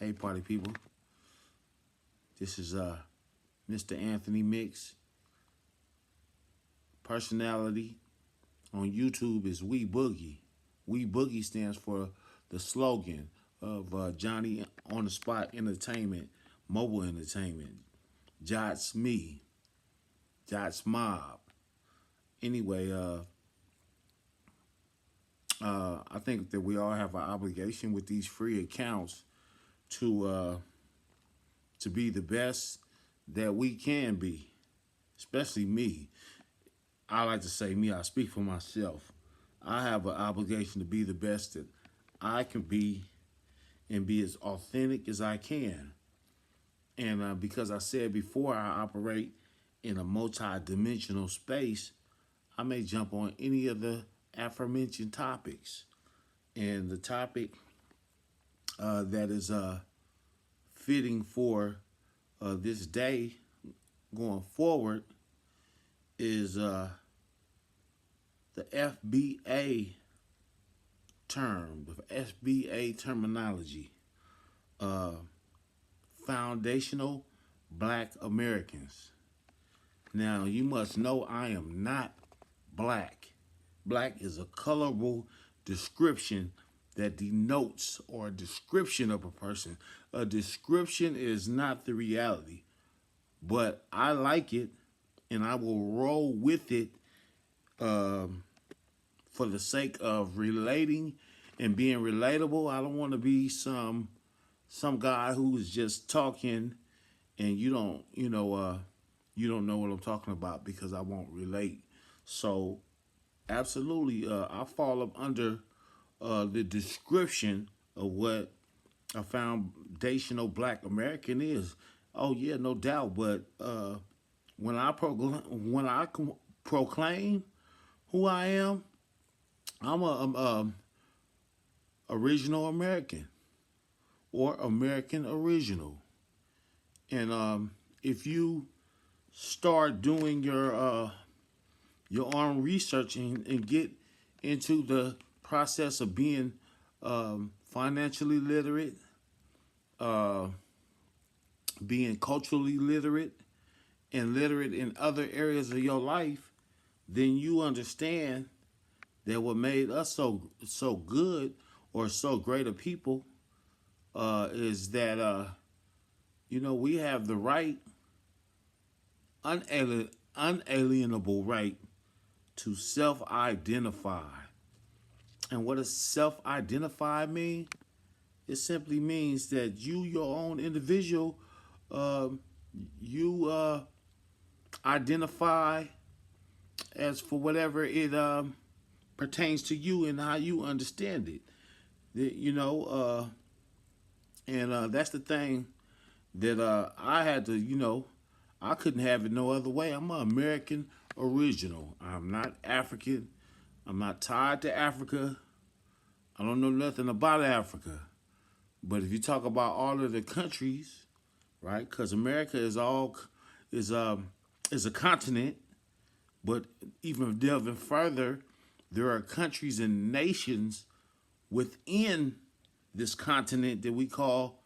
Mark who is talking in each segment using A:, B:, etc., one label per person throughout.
A: Hey, party people. This is Mr. Anthony Mix. Personality on YouTube is We Boogie. We Boogie stands for the slogan of Johnny on the Spot Entertainment, Mobile Entertainment. Jots Me, Jots Mob. Anyway, I think that we all have an obligation with these free accounts to be the best that we can be, especially me. I like to say me, I speak for myself. I have an obligation to be the best that I can be and be as authentic as I can. And because I said before, I operate in a multi-dimensional space, I may jump on any of the aforementioned topics. And the topic that is fitting for this day going forward is the FBA term, the FBA terminology. Foundational Black Americans. Now, you must know I am not black. Black is a colorable description that denotes or a description of a person. A description is not the reality, but I like it and I will roll with it for the sake of relating and being relatable. I don't want to be some guy who's just talking and you don't know what I'm talking about because I won't relate. So absolutely, I fall up under the description of what a foundational Black American is. Oh yeah, no doubt. But when I proclaim who I am, I'm a original American or American original. And if you start doing your own research and get into the process of being financially literate, being culturally literate, and literate in other areas of your life, then you understand that what made us so good or so great a people is that we have the right, unalienable right to self-identify. And what does self-identify mean? It simply means that you, your own individual, you identify as for whatever it pertains to you and how you understand it. And that's the thing that I had to, I couldn't have it no other way. I'm an American original. I'm not African. I'm not tied to Africa. I don't know nothing about Africa. But if you talk about all of the countries, right? Because America is a continent, but even delving further, there are countries and nations within this continent that we call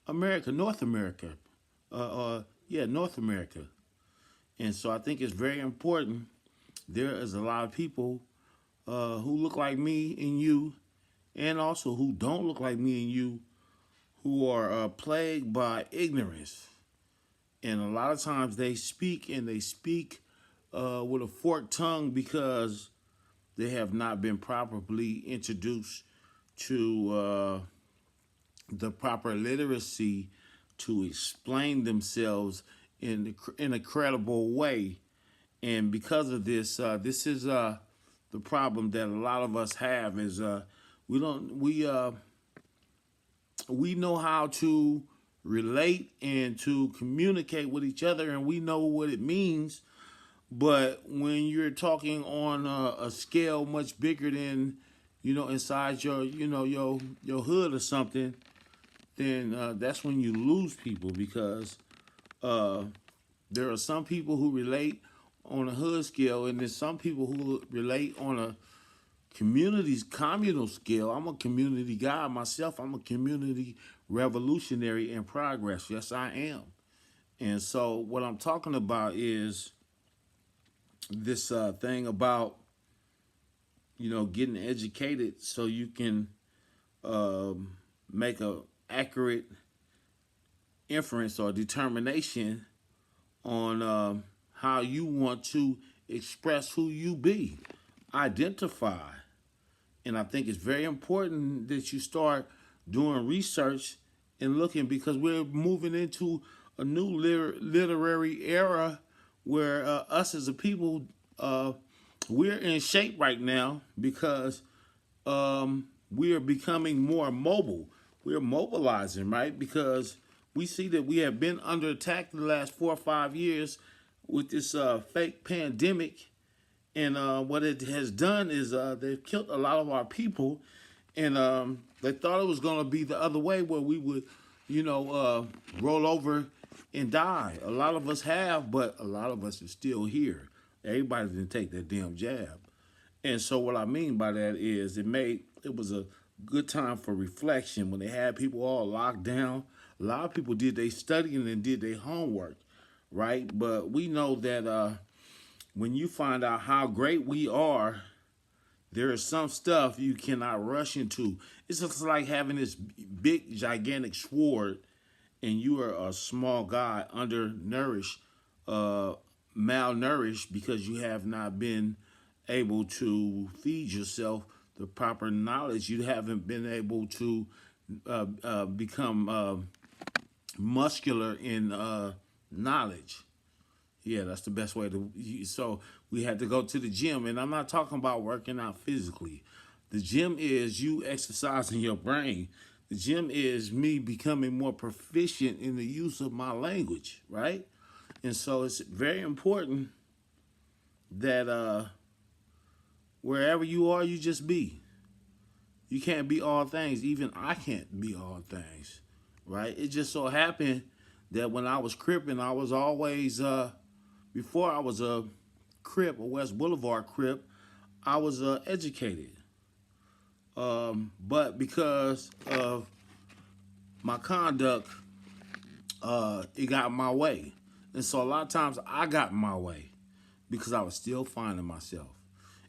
A: America, North America. North America. And so I think it's very important. There is a lot of people who look like me and you, and also who don't look like me and you, who are plagued by ignorance. And a lot of times they speak with a forked tongue because they have not been properly introduced to the proper literacy to explain themselves in a credible way. And because of this, this is the problem that a lot of us have is we know how to relate and to communicate with each other, and we know what it means. But when you're talking on a scale much bigger than inside your your hood or something, then that's when you lose people because there are some people who relate on a hood scale, and there's some people who relate on a community's communal scale. I'm a community guy myself. I'm a community revolutionary in progress. Yes, I am. And so what I'm talking about is this thing about, getting educated so you can make a accurate inference or determination on how you want to express who you be, identify. And I think it's very important that you start doing research and looking, because we're moving into a new literary era where us as a people, we're in shape right now because we are becoming more mobile. We're mobilizing, right? Because we see that we have been under attack the last 4 or 5 years with this fake pandemic. And what it has done is they've killed a lot of our people. And they thought it was going to be the other way, where we would, roll over and die. A lot of us have, but a lot of us are still here. Everybody didn't take that damn jab. And so what I mean by that is it was a good time for reflection when they had people all locked down. A lot of people did their studying and did their homework, right? But we know that when you find out how great we are, there is some stuff you cannot rush into. It's just like having this big, gigantic sword, and you are a small guy, undernourished, malnourished, because you have not been able to feed yourself the proper knowledge. You haven't been able to become muscular in knowledge. Yeah, that's the best way to. So we had to go to the gym, and I'm not talking about working out physically. The gym is you exercising your brain. The gym is me becoming more proficient in the use of my language, right? And so it's very important that wherever you are, you just be. You can't be all things. Even I can't be all things, right? It just so happened that when I was cripping, I was always, before I was a Crip, a West Boulevard Crip, I was educated. But because of my conduct, it got in my way. And so a lot of times I got in my way because I was still finding myself.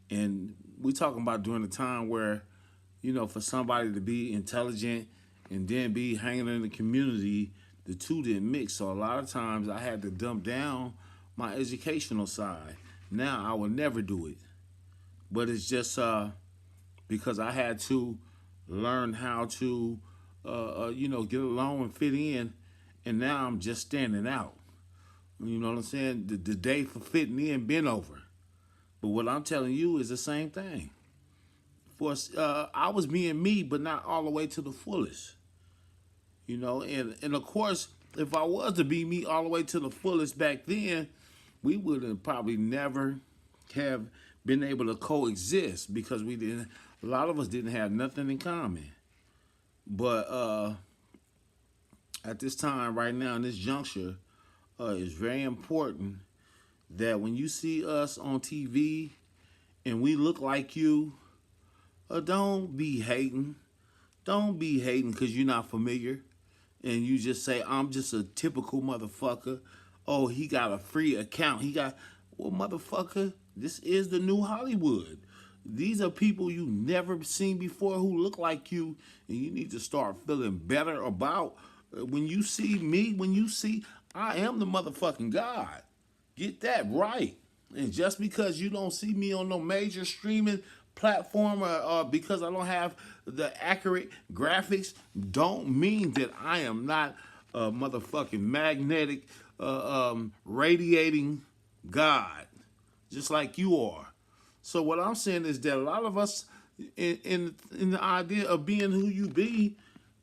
A: And we talking about during the time where, for somebody to be intelligent and then be hanging in the community, the two didn't mix. So a lot of times I had to dump down my educational side. Now I will never do it. But it's just because I had to learn how to, get along and fit in. And now I'm just standing out. You know what I'm saying? The day for fitting in been over. But what I'm telling you is the same thing. I was being me, but not all the way to the fullest. And of course, if I was to be me all the way to the fullest back then, we would have probably never have been able to coexist, because a lot of us didn't have nothing in common. But at this time, right now, in this juncture, it's very important that when you see us on TV and we look like you, don't be hating. Don't be hating because you're not familiar. And you just say, I'm just a typical motherfucker. Oh, he got a free account. Well, motherfucker, this is the new Hollywood. These are people you never seen before who look like you. And you need to start feeling better about when you see me, I am the motherfucking God. Get that right. And just because you don't see me on no major streaming platform or because I don't have the accurate graphics, don't mean that I am not a motherfucking magnetic, radiating God, just like you are. So what I'm saying is that a lot of us in the idea of being who you be,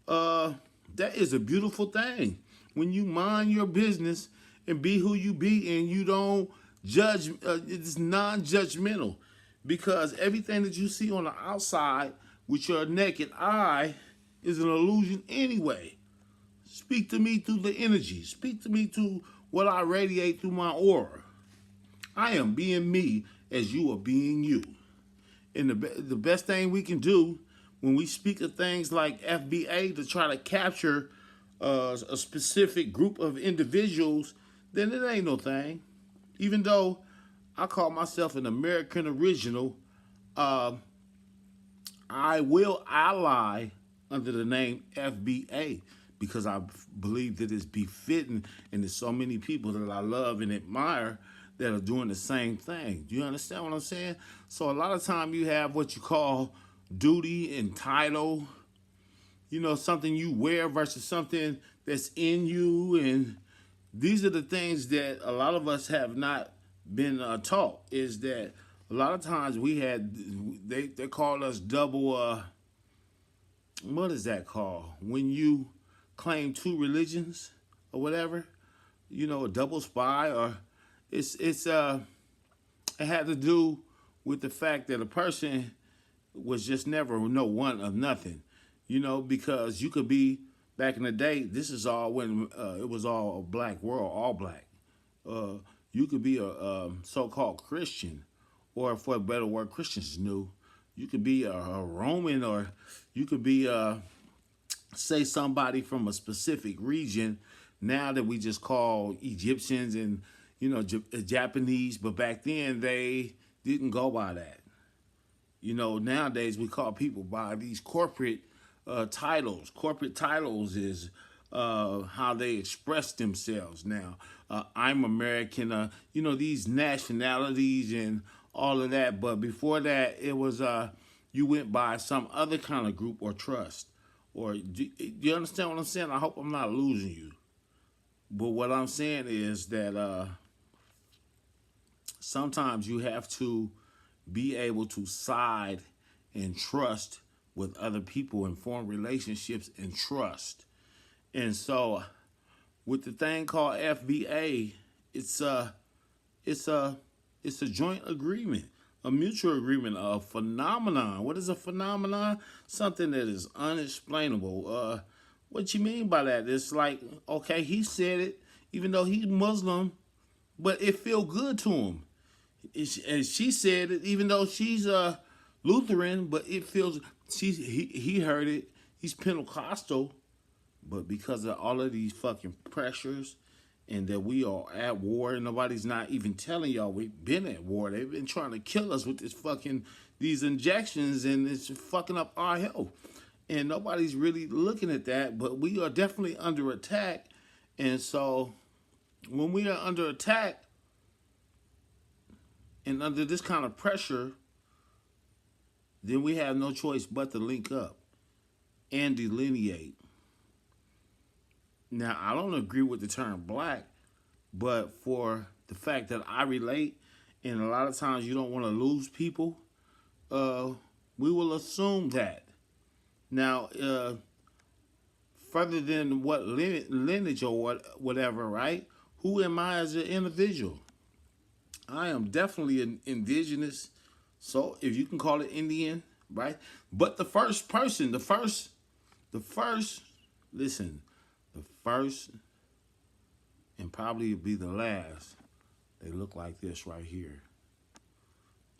A: that is a beautiful thing. When you mind your business and be who you be, and you don't judge, it's non-judgmental, because everything that you see on the outside with your naked eye is an illusion anyway. Speak to me through the energy. Speak to me through what I radiate through my aura. I am being me as you are being you. And the best thing we can do when we speak of things like FBA to try to capture a specific group of individuals, then it ain't no thing. Even though I call myself an American original, uh, I will ally under the name FBA because I believe that it's befitting, and there's so many people that I love and admire that are doing the same thing. Do you understand what I'm saying? So a lot of time you have what you call duty and title, something you wear versus something that's in you. And these are the things that a lot of us have not been taught, is that a lot of times they call us double, what is that called? When you claim two religions or whatever, a double spy, or it had to do with the fact that a person was just never no one of nothing, because you could be, back in the day, this is all when it was all a black world, all black. You could be a so-called Christian, or for a better word, Christians knew. You could be a Roman, or you could be, say, somebody from a specific region now that we just call Egyptians and, Japanese. But back then, they didn't go by that. Nowadays we call people by these corporate titles. Corporate titles is how they express themselves now. I'm American, these nationalities and all of that. But before that, it was you went by some other kind of group or trust. Or do you understand what I'm saying? I hope I'm not losing you. But what I'm saying is that sometimes you have to be able to side and trust with other people and form relationships and trust. And so with the thing called FBA, it's a joint agreement, a mutual agreement, a phenomenon. What is a phenomenon? Something that is unexplainable. What you mean by that? It's like, okay, he said it, even though he's Muslim, but it feel good to him. And she said it, even though she's Lutheran, but it feels he heard it. He's Pentecostal, but because of all of these fucking pressures, and that we are at war, and nobody's not even telling y'all we've been at war. They've been trying to kill us with these injections, and it's fucking up our health. And nobody's really looking at that, but we are definitely under attack. And so when we are under attack and under this kind of pressure, then we have no choice but to link up and delineate. Now, I don't agree with the term black, but for the fact that I relate, and a lot of times you don't want to lose people, we will assume that. Now, further than what lineage or whatever, right? Who am I as an individual? I am definitely an indigenous, so if you can call it Indian, right? But the first, and probably be the last, they look like this right here.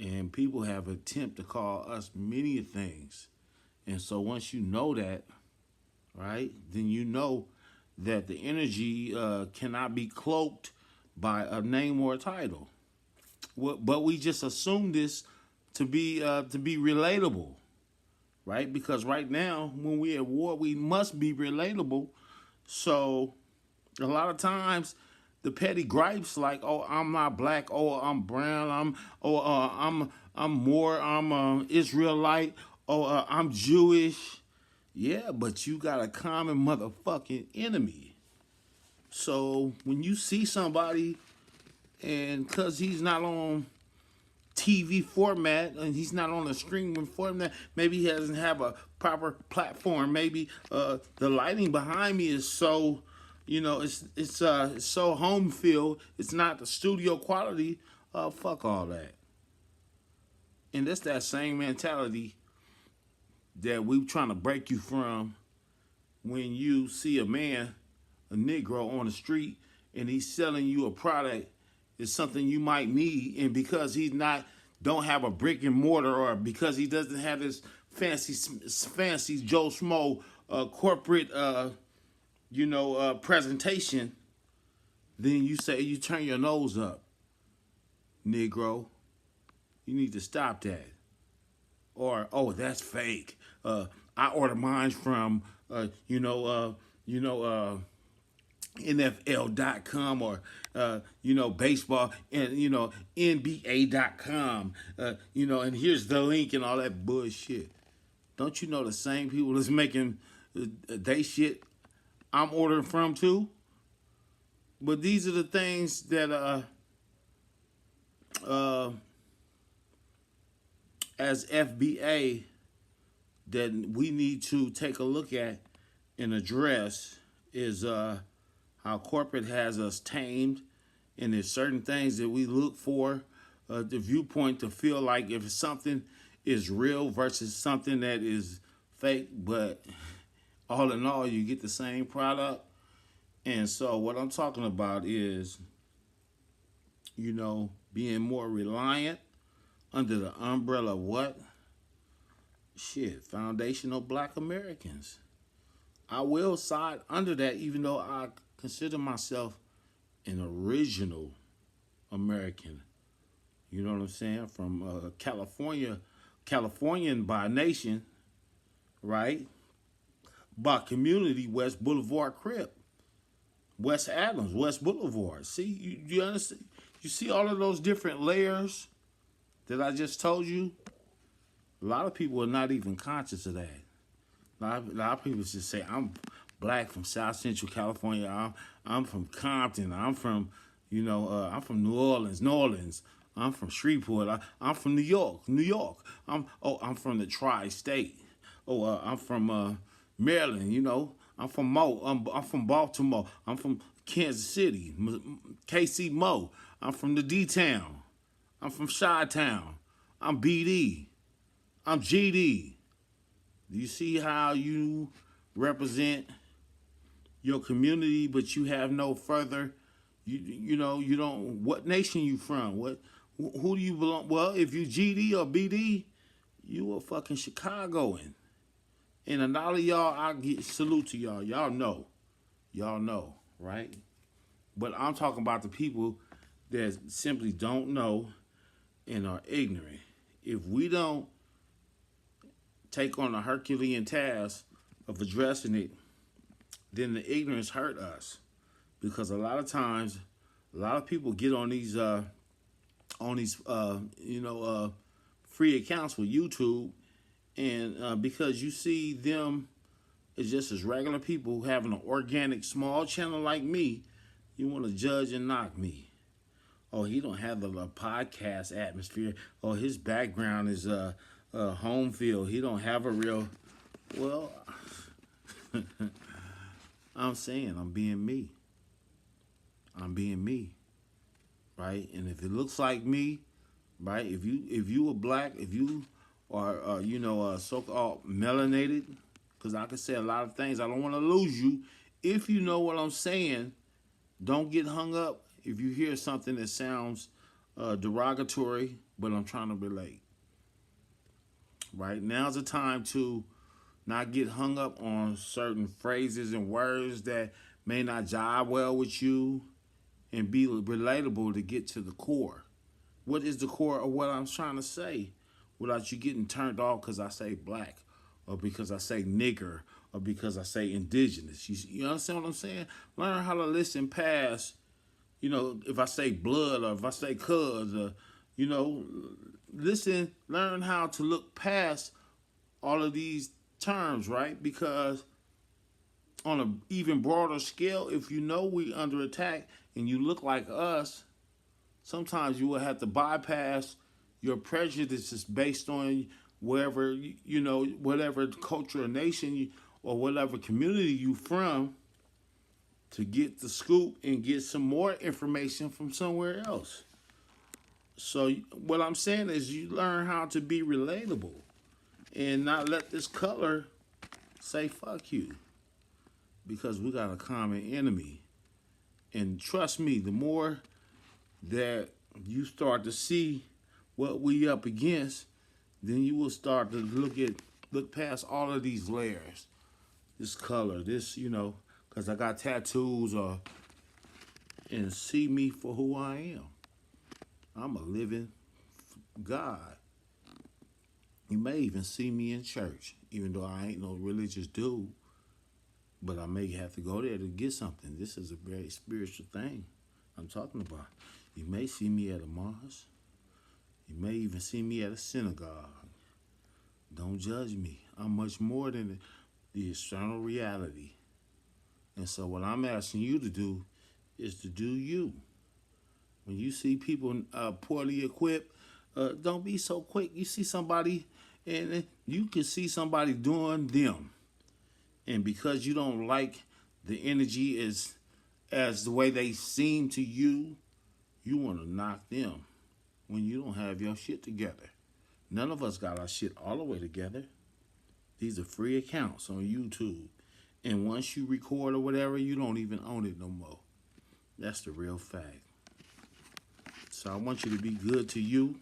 A: And people have attempted to call us many things. And so once you know that, right, then you know that the energy cannot be cloaked by a name or a title. But we just assume this to be relatable, right? Because right now, when we're at war, we must be relatable. So a lot of times, the petty gripes like, "Oh, I'm not black. Oh, I'm brown. I'm Israelite. Oh, I'm Jewish." Yeah, but you got a common motherfucking enemy. So when you see somebody, and because he's not on TV format and he's not on a streaming format, maybe he doesn't have a proper platform. Maybe the lighting behind me is so, it's so home feel. It's not the studio quality. Fuck all that. And that's that same mentality that we trying to break you from when you see a man, a Negro on the street, and he's selling you a product is something you might need, and because he's not don't have a brick and mortar, or because he doesn't have this fancy Joe Schmo corporate presentation, then you say you turn your nose up, Negro. You need to stop that. Or, oh, that's fake. I order mine from NFL.com, or baseball, and NBA.com, and here's the link and all that bullshit. Don't you know the same people that's making they shit I'm ordering from too? But these are the things that as FBA that we need to take a look at and address is how corporate has us tamed, and there's certain things that we look for the viewpoint to feel like if something is real versus something that is fake, but all in all, you get the same product. And so what I'm talking about is, being more reliant under the umbrella of what? Shit, foundational Black Americans. I will side under that, even though I consider myself an original American. You know what I'm saying? From Californian by nation, right? By community, West Boulevard Crip, West Adams, West Boulevard. See, you understand? You see all of those different layers that I just told you? A lot of people are not even conscious of that. A lot of people just say, I'm Black from South Central California. I'm from Compton. I'm from, I'm from New Orleans. I'm from Shreveport. I'm from New York. I'm from the tri-state. I'm from Maryland. I'm from I'm from Baltimore. I'm from Kansas City, KC Mo. I'm from the D-Town. I'm from Chi-Town. I'm BD. I'm GD. Do you see how you represent your community, but you have no further, you don't, what nation you from? Who do you belong? Well, if you GD or BD, you a fucking Chicagoan. And a lot of y'all, I get salute to y'all. Y'all know, right? But I'm talking about the people that simply don't know and are ignorant. If we don't take on a Herculean task of addressing it, then the ignorance hurt us. Because a lot of times, a lot of people get on these free accounts with YouTube, and because you see them as just as regular people having an organic small channel like me, you want to judge and knock me. Oh, he don't have the podcast atmosphere. Oh, his background is home field. He don't have a real. Well, I'm saying I'm being me. I'm being me, right? And if it looks like me, right? If you are Black, if you are so-called melanated, because I can say a lot of things. I don't want to lose you. If you know what I'm saying, don't get hung up if you hear something that sounds derogatory, but I'm trying to relate. Right? Now's the time to not get hung up on certain phrases and words that may not jive well with you, and be relatable to get to the core. What is the core of what I'm trying to say without you getting turned off because I say Black, or because I say nigger, or because I say indigenous? You understand what I'm saying? Learn how to listen past, if I say blood, or if I say cuz, or, listen, learn how to look past all of these terms, right? Because on an even broader scale, if you know we under attack and you look like us, sometimes you will have to bypass your prejudices based on wherever, whatever culture or nation or whatever community you from, to get the scoop and get some more information from somewhere else. So what I'm saying is you learn how to be relatable and not let this color say fuck you, because we got a common enemy. And trust me, the more that you start to see what we up against, then you will start to look past all of these layers, this color, this, because I got tattoos, and see me for who I am. I'm a living God. You may even see me in church, even though I ain't no religious dude, but I may have to go there to get something. This is a very spiritual thing I'm talking about. You may see me at a mosque. You may even see me at a synagogue. Don't judge me. I'm much more than the external reality. And so what I'm asking you to do is to do you. When you see people poorly equipped, don't be so quick. You see somebody, and you can see somebody doing them. And because you don't like the energy as the way they seem to you, you want to knock them when you don't have your shit together. None of us got our shit all the way together. These are free accounts on YouTube. And once you record or whatever, you don't even own it no more. That's the real fact. So I want you to be good to you.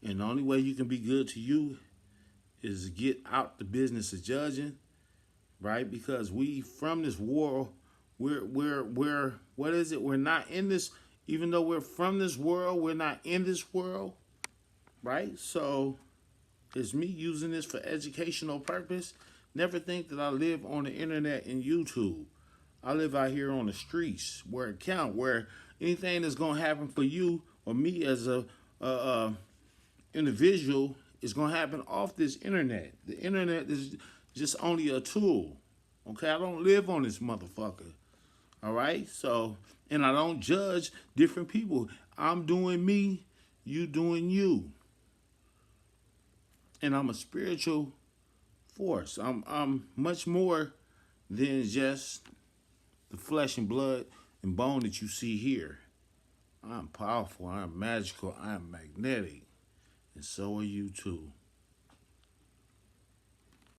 A: And the only way you can be good to you is to get out the business of judging, right? Because we from this world, we're what is it? We're not in this, even though we're from this world, we're not in this world, right? So it's me using this for educational purpose. Never think that I live on the internet and YouTube. I live out here on the streets where it count, where anything that's gonna happen for you or me as a individual is gonna happen off this internet. The internet is just only a tool. Okay, I don't live on this motherfucker. All right, so and I don't judge different people. I'm doing me, you doing you, and I'm a spiritual force. I'm much more than just the flesh and blood and bone that you see here. I'm powerful. I'm magical. I'm magnetic, and so are you too.